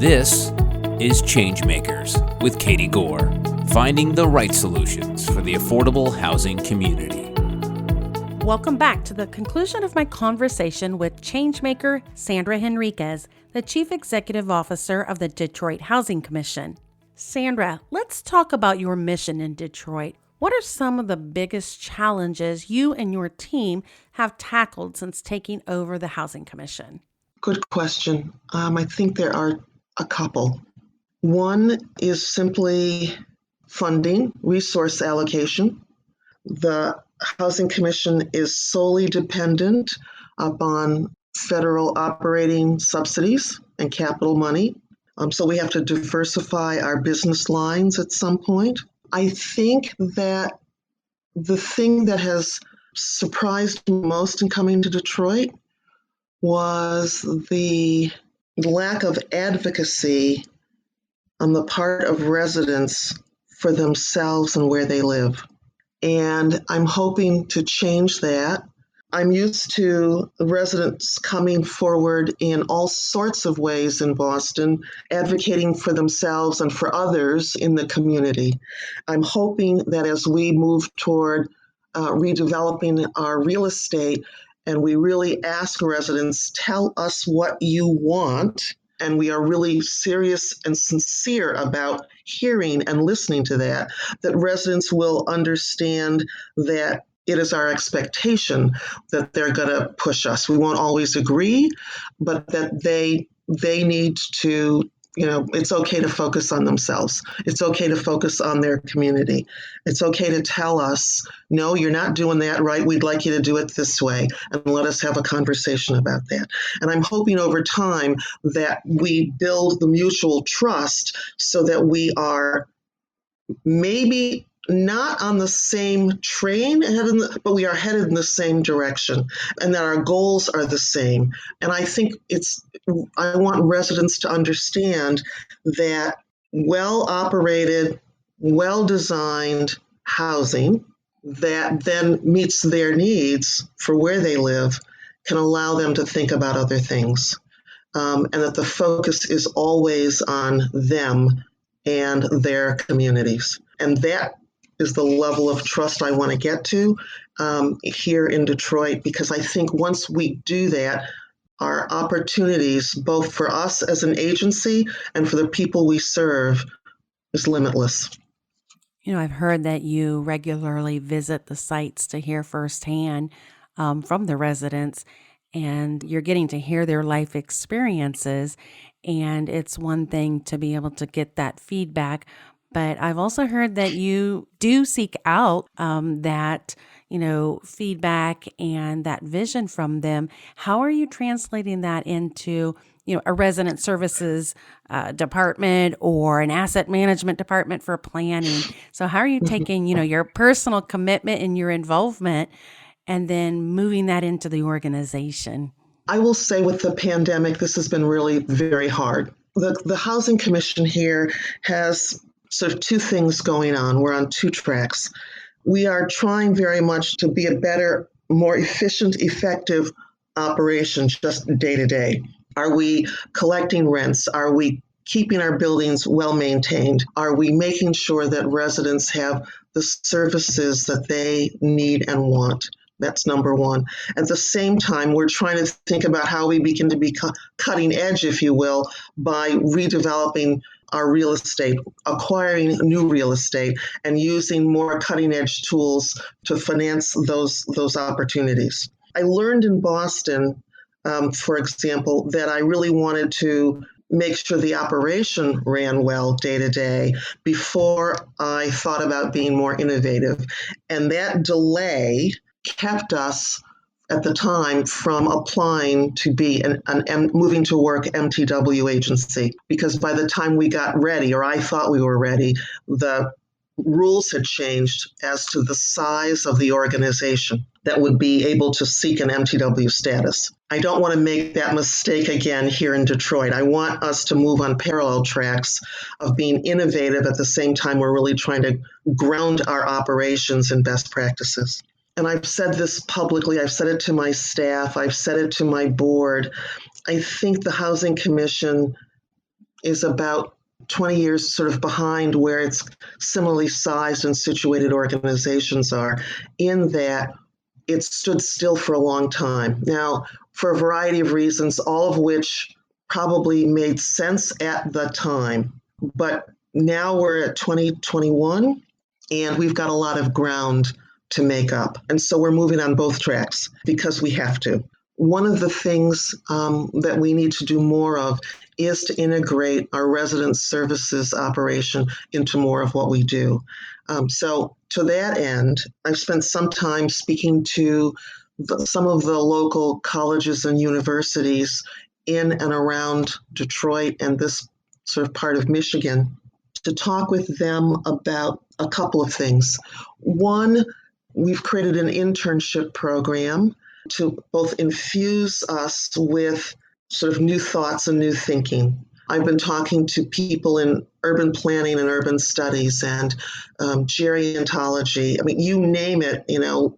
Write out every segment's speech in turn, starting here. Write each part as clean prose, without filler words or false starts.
This is ChangeMakers with Katie Gore, finding the right solutions for the affordable housing community. Welcome back to the conclusion of my conversation with ChangeMaker Sandra Henriquez, the Chief Executive Officer of the Detroit Housing Commission. Sandra, let's talk about your mission in Detroit. What are some of the biggest challenges you and your team have tackled since taking over the Housing Commission? Good question. I think there are a couple. One is simply funding, resource allocation. The Housing Commission is solely dependent upon federal operating subsidies and capital money. So we have to diversify our business lines at some point. I think that the thing that has surprised me most in coming to Detroit was the lack of advocacy on the part of residents for themselves and where they live. And I'm hoping to change that. I'm used to residents coming forward in all sorts of ways in Boston, advocating for themselves and for others in the community. I'm hoping that as we move toward redeveloping our real estate, and we really ask residents, tell us what you want, and we are really serious and sincere about hearing and listening to that residents will understand that it is our expectation that they're going to push us. We won't always agree, but that they need to, it's okay to focus on themselves. It's okay to focus on their community. It's okay to tell us, no, you're not doing that right. We'd like you to do it this way, and let us have a conversation about that. And I'm hoping over time that we build the mutual trust so that we are maybe not on the same train, but we are headed in the same direction, and that our goals are the same. And I think I want residents to understand that well-operated, well-designed housing that then meets their needs for where they live can allow them to think about other things, and that the focus is always on them and their communities. And that is the level of trust I want to get to here in Detroit, because I think once we do that, our opportunities, both for us as an agency and for the people we serve, is limitless. I've heard that you regularly visit the sites to hear firsthand from the residents, and you're getting to hear their life experiences. And it's one thing to be able to get that feedback, but I've also heard that you do seek out that, feedback and that vision from them. How are you translating that into, a resident services department or an asset management department for planning? So how are you taking, your personal commitment and your involvement and then moving that into the organization? I will say with the pandemic, this has been really very hard. The Housing Commission here has sort of two things going on. We're on two tracks. We are trying very much to be a better, more efficient, effective operation just day to day. Are we collecting rents? Are we keeping our buildings well maintained? Are we making sure that residents have the services that they need and want? That's number one. At the same time, we're trying to think about how we begin to be cutting edge, if you will, by redeveloping our real estate, acquiring new real estate, and using more cutting edge tools to finance those opportunities. I learned in Boston, for example, that I really wanted to make sure the operation ran well day to day before I thought about being more innovative. And that delay kept us at the time from applying to be an moving to work MTW agency, because by the time we got ready, or I thought we were ready, the rules had changed as to the size of the organization that would be able to seek an MTW status. I don't want to make that mistake again here in Detroit. I want us to move on parallel tracks of being innovative at the same time we're really trying to ground our operations in best practices. And I've said this publicly, I've said it to my staff, I've said it to my board. I think the Housing Commission is about 20 years sort of behind where it's similarly sized and situated organizations are, in that it stood still for a long time. Now, for a variety of reasons, all of which probably made sense at the time, but now we're at 2021 and we've got a lot of ground to make up. And so we're moving on both tracks because we have to. One of the things that we need to do more of is to integrate our resident services operation into more of what we do. So to that end, I've spent some time speaking to some of the local colleges and universities in and around Detroit and this sort of part of Michigan to talk with them about a couple of things. One, we've created an internship program to both infuse us with sort of new thoughts and new thinking. I've been talking to people in urban planning and urban studies and gerontology. I mean, you name it,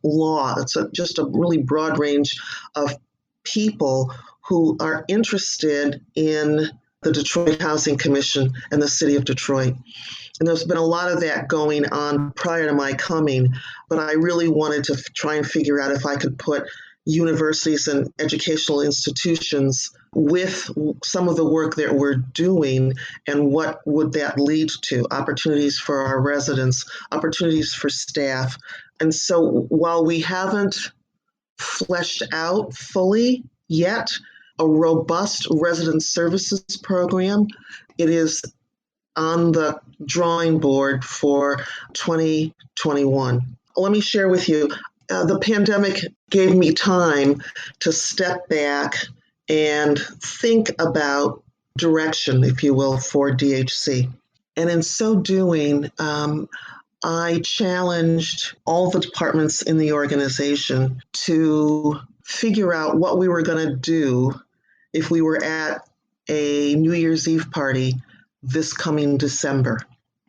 law. It's just a really broad range of people who are interested in the Detroit Housing Commission and the city of Detroit. And there's been a lot of that going on prior to my coming, but I really wanted to try and figure out if I could put universities and educational institutions with some of the work that we're doing, and what would that lead to? Opportunities for our residents, opportunities for staff. And so while we haven't fleshed out fully yet a robust resident services program, it is on the drawing board for 2021. Let me share with you, the pandemic gave me time to step back and think about direction, if you will, for DHC. And in so doing, I challenged all the departments in the organization to figure out what we were going to do if we were at a New Year's Eve party this coming December.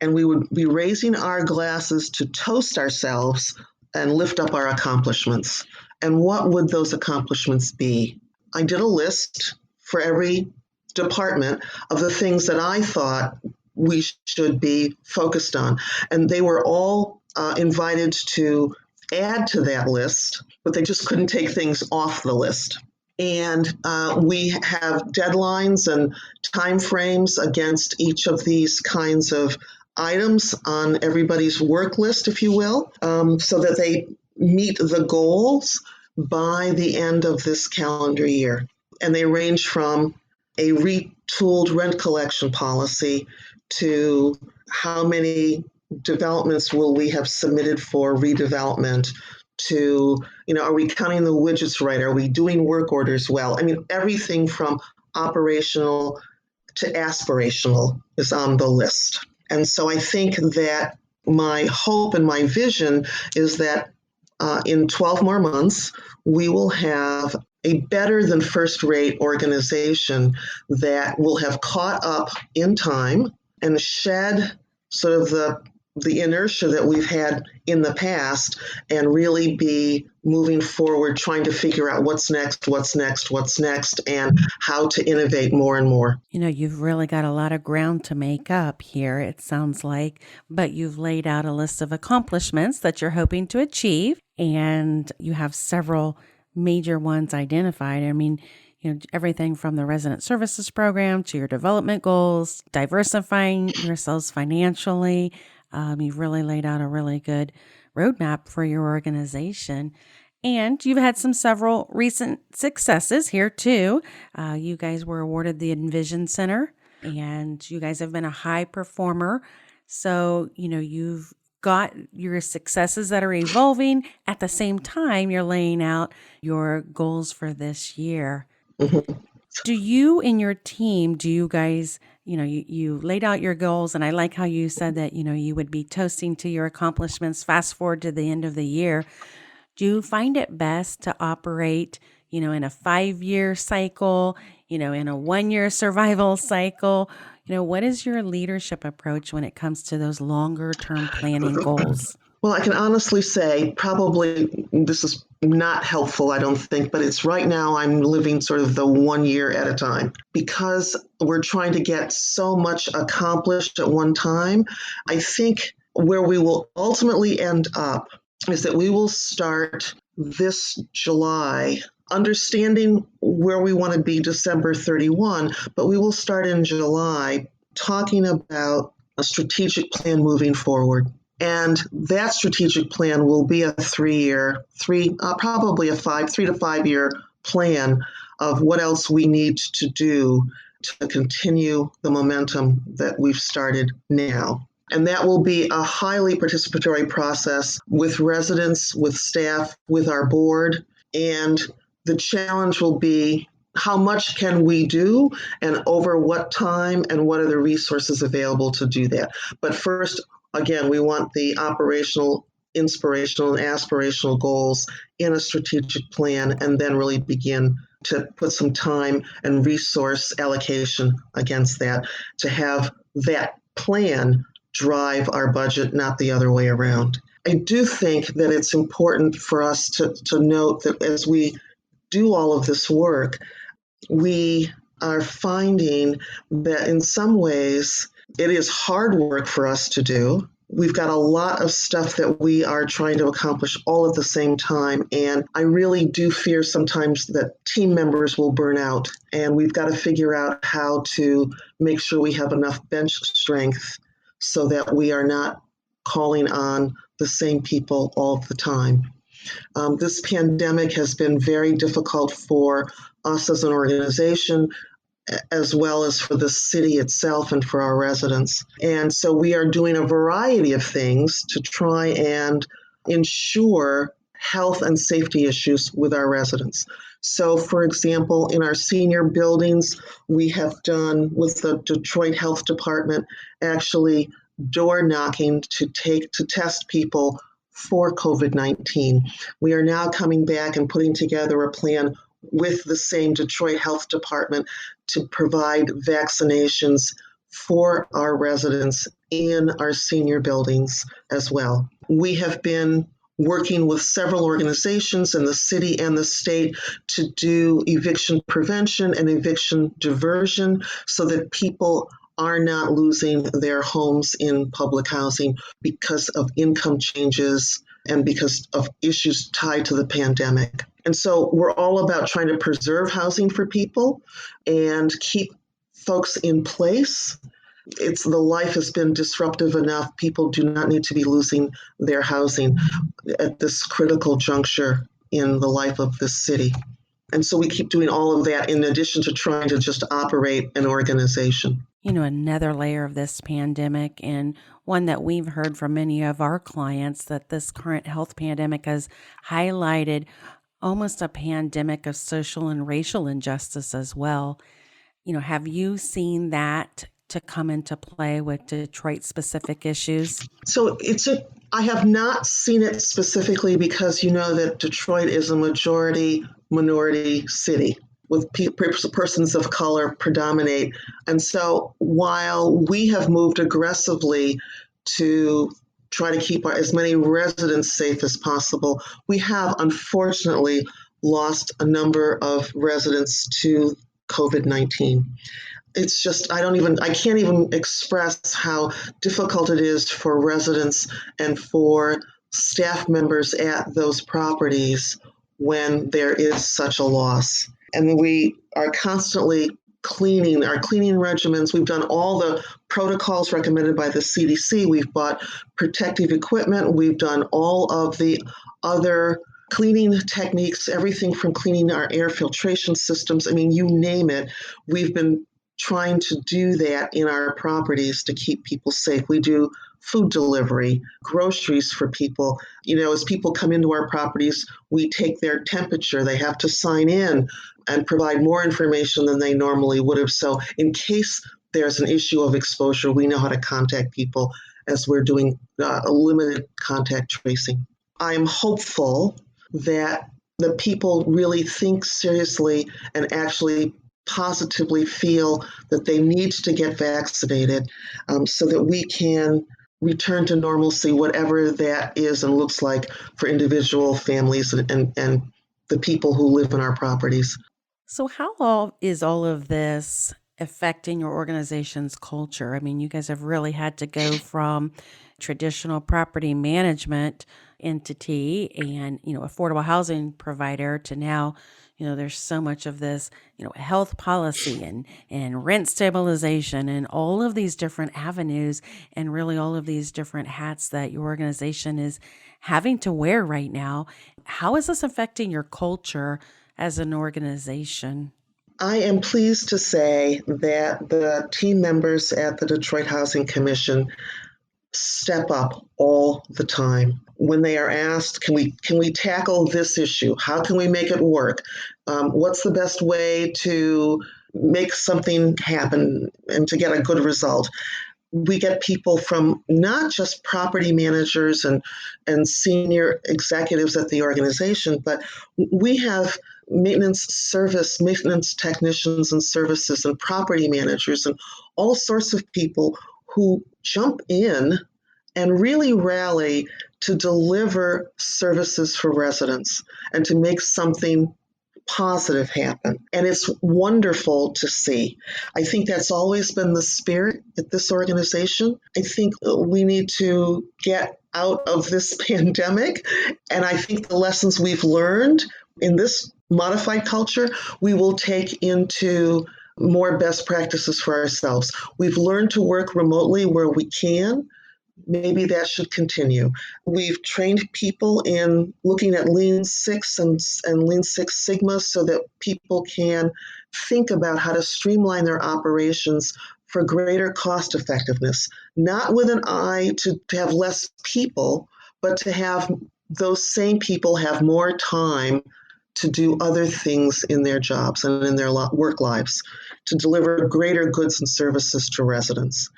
And we would be raising our glasses to toast ourselves and lift up our accomplishments. And what would those accomplishments be? I did a list for every department of the things that I thought we should be focused on. And they were all invited to add to that list, but they just couldn't take things off the list. And we have deadlines and timeframes against each of these kinds of items on everybody's work list, if you will, so that they meet the goals by the end of this calendar year. And they range from a retooled rent collection policy to how many developments will we have submitted for redevelopment, to, are we counting the widgets right? Are we doing work orders well? I mean, everything from operational to aspirational is on the list. And so I think that my hope and my vision is that in 12 more months, we will have a better than first-rate organization that will have caught up in time and shed sort of the inertia that we've had in the past, and really be moving forward, trying to figure out what's next, and how to innovate more and more. You've really got a lot of ground to make up here, it sounds like, but you've laid out a list of accomplishments that you're hoping to achieve, and you have several major ones identified. I mean, everything from the resident services program to your development goals, diversifying yourselves financially. You've really laid out a really good roadmap for your organization. And you've had several recent successes here too. You guys were awarded the Envision Center, and you guys have been a high performer. So, you've got your successes that are evolving. At the same time, you're laying out your goals for this year. Mm-hmm. Do you and your team, do you guys, you laid out your goals, and I like how you said that, you would be toasting to your accomplishments fast forward to the end of the year. Do you find it best to operate, in a 5-year cycle, in a 1-year survival cycle? What is your leadership approach when it comes to those longer term planning goals? Well, I can honestly say probably this is not helpful, I don't think, but it's right now I'm living sort of the 1 year at a time because we're trying to get so much accomplished at one time. I think where we will ultimately end up is that we will start this July understanding where we want to be December 31, but we will start in July talking about a strategic plan moving forward. And that strategic plan will be a 3-year, probably a 3 to 5 year plan of what else we need to do to continue the momentum that we've started now. And that will be a highly participatory process with residents, with staff, with our board. And the challenge will be how much can we do and over what time and what are the resources available to do that. But first, again, we want the operational, inspirational, and aspirational goals in a strategic plan and then really begin to put some time and resource allocation against that to have that plan drive our budget, not the other way around. I do think that it's important for us to note that as we do all of this work, we are finding that in some ways it is hard work for us to do. We've got a lot of stuff that we are trying to accomplish all at the same time. And I really do fear sometimes that team members will burn out. And we've got to figure out how to make sure we have enough bench strength so that we are not calling on the same people all the time. This pandemic has been very difficult for us as an organization, as well as for the city itself and for our residents. And so we are doing a variety of things to try and ensure health and safety issues with our residents. So, for example, in our senior buildings, we have done with the Detroit Health Department actually door knocking to test people for COVID-19. We are now coming back and putting together a plan with the same Detroit Health Department to provide vaccinations for our residents in our senior buildings as well. We have been working with several organizations in the city and the state to do eviction prevention and eviction diversion so that people are not losing their homes in public housing because of income changes and because of issues tied to the pandemic. And so we're all about trying to preserve housing for people and keep folks in place. The life has been disruptive enough. People do not need to be losing their housing at this critical juncture in the life of this city. And so we keep doing all of that in addition to trying to just operate an organization. Another layer of this pandemic, and one that we've heard from many of our clients, that this current health pandemic has highlighted almost a pandemic of social and racial injustice as well. Have you seen that to come into play with Detroit-specific issues? So I have not seen it specifically because you know that Detroit is a majority minority city with persons of color predominate. And so while we have moved aggressively to try to keep as many residents safe as possible, we have unfortunately lost a number of residents to COVID-19. It's just, I can't even express how difficult it is for residents and for staff members at those properties when there is such a loss. And we are constantly cleaning our cleaning regimens. We've done all the protocols recommended by the CDC. We've bought protective equipment. We've done all of the other cleaning techniques, everything from cleaning our air filtration systems. I mean, you name it. We've been trying to do that in our properties to keep people safe. We do food delivery, groceries for people. As people come into our properties, we take their temperature. They have to sign in and provide more information than they normally would have. So in case there's an issue of exposure, we know how to contact people as we're doing a limited contact tracing. I'm hopeful that the people really think seriously and actually positively feel that they need to get vaccinated so that we can return to normalcy, whatever that is and looks like for individual families and the people who live in our properties. So, how all is all of this affecting your organization's culture? I mean, you guys have really had to go from traditional property management entity and, affordable housing provider to now, there's so much of this, health policy and rent stabilization and all of these different avenues and really all of these different hats that your organization is having to wear right now. How is this affecting your culture as an organization? I am pleased to say that the team members at the Detroit Housing Commission step up all the time when they are asked, can we tackle this issue? How can we make it work? What's the best way to make something happen and to get a good result? We get people from not just property managers and senior executives at the organization, but we have maintenance technicians and services and property managers and all sorts of people who jump in and really rally to deliver services for residents and to make something positive happen. And it's wonderful to see. I think that's always been the spirit at this organization. I think we need to get out of this pandemic. And I think the lessons we've learned in this modified culture, we will take into more best practices for ourselves. We've learned to work remotely where we can. Maybe that should continue. We've trained people in looking at Lean Six and Lean Six Sigma so that people can think about how to streamline their operations for greater cost effectiveness, not with an eye to have less people, but to have those same people have more time to do other things in their jobs and in their work lives, to deliver greater goods and services to residents.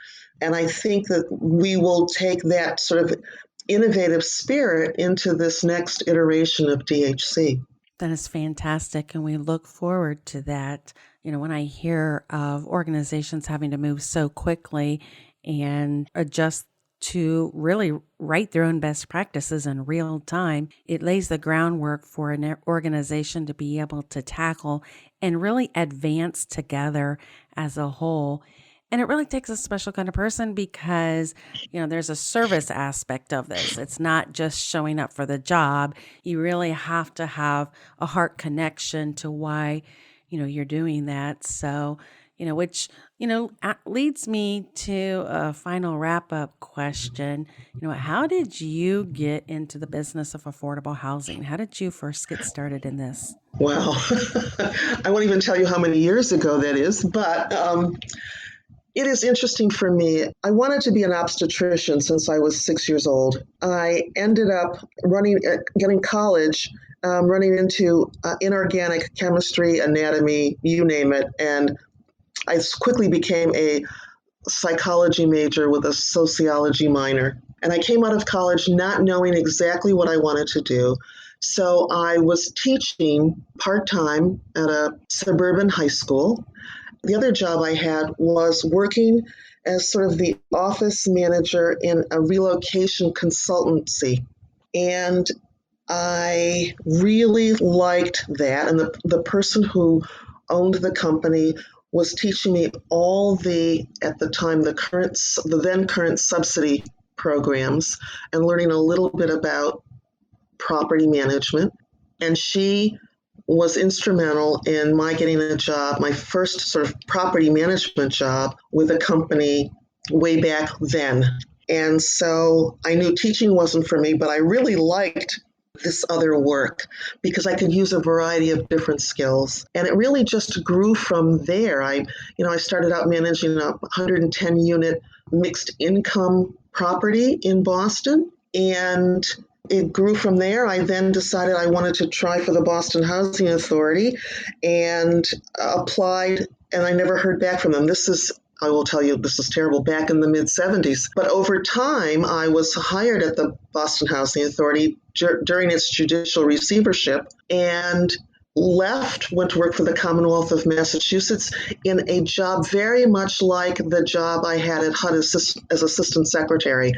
And I think that we will take that sort of innovative spirit into this next iteration of DHC. That is fantastic. And we look forward to that. When I hear of organizations having to move so quickly and adjust to really write their own best practices in real time, it lays the groundwork for an organization to be able to tackle and really advance together as a whole. And it really takes a special kind of person because, there's a service aspect of this. It's not just showing up for the job. You really have to have a heart connection to why, you're doing that. So, which, leads me to a final wrap-up question. How did you get into the business of affordable housing? How did you first get started in this? Well, I won't even tell you how many years ago that is, but it is interesting for me. I wanted to be an obstetrician since I was 6 years old. I ended up getting college, running into inorganic chemistry, anatomy, you name it. And I quickly became a psychology major with a sociology minor. And I came out of college not knowing exactly what I wanted to do. So I was teaching part-time at a suburban high school. The other job I had was working as sort of the office manager in a relocation consultancy. And I really liked that. And the person who owned the company was teaching me all at the time, the then current subsidy programs and learning a little bit about property management. And she was instrumental in my getting a job, my first sort of property management job with a company way back then. And so I knew teaching wasn't for me, but I really liked this other work because I could use a variety of different skills. And it really just grew from there. I started out managing a 110 unit mixed income property in Boston, and it grew from there. I then decided I wanted to try for the Boston Housing Authority and applied, and I never heard back from them. I will tell you, this is terrible, back in the mid-'70s. But over time, I was hired at the Boston Housing Authority during its judicial receivership. And left, went to work for the Commonwealth of Massachusetts in a job very much like the job I had at HUD as assistant secretary,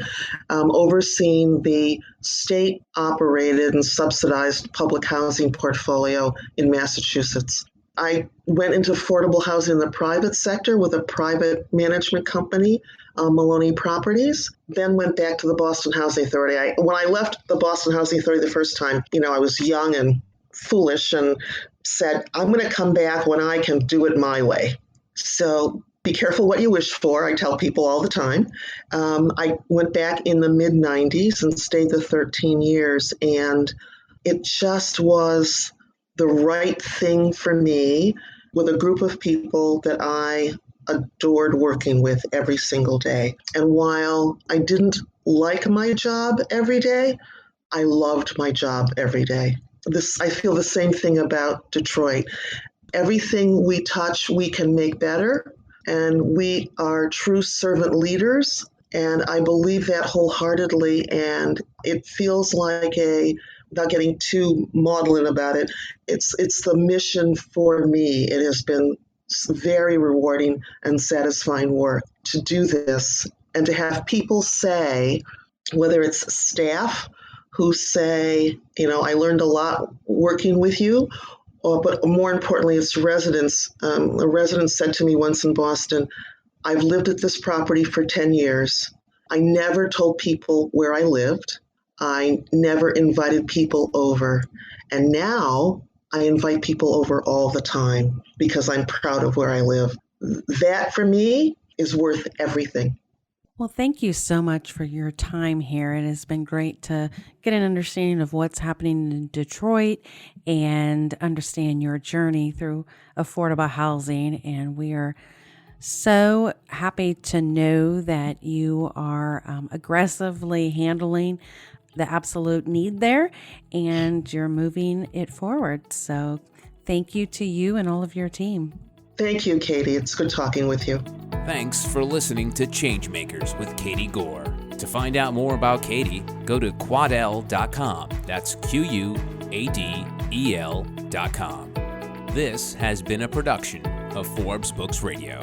overseeing the state-operated and subsidized public housing portfolio in Massachusetts. I went into affordable housing in the private sector with a private management company, Maloney Properties, then went back to the Boston Housing Authority. When I left the Boston Housing Authority the first time, I was young and foolish and said, I'm going to come back when I can do it my way. So be careful what you wish for, I tell people all the time. I went back in the mid-90s and stayed the 13 years, and it just was the right thing for me with a group of people that I adored working with every single day. And while I didn't like my job every day, I loved my job every day. I feel the same thing about Detroit. Everything we touch, we can make better, and we are true servant leaders, and I believe that wholeheartedly, and it feels like without getting too maudlin about it, it's the mission for me. It has been very rewarding and satisfying work to do this and to have people say, whether it's staff who say, I learned a lot working with you, but more importantly, it's residents. A resident said to me once in Boston, I've lived at this property for 10 years. I never told people where I lived. I never invited people over. And now I invite people over all the time because I'm proud of where I live. That for me is worth everything. Well, thank you so much for your time here. It has been great to get an understanding of what's happening in Detroit and understand your journey through affordable housing. And we are so happy to know that you are aggressively handling the absolute need there and you're moving it forward. So thank you to you and all of your team. Thank you, Katie. It's good talking with you. Thanks for listening to ChangeMakers with Katie Gore. To find out more about Katie, go to quadel.com. That's QUADEL.com. This has been a production of Forbes Books Radio.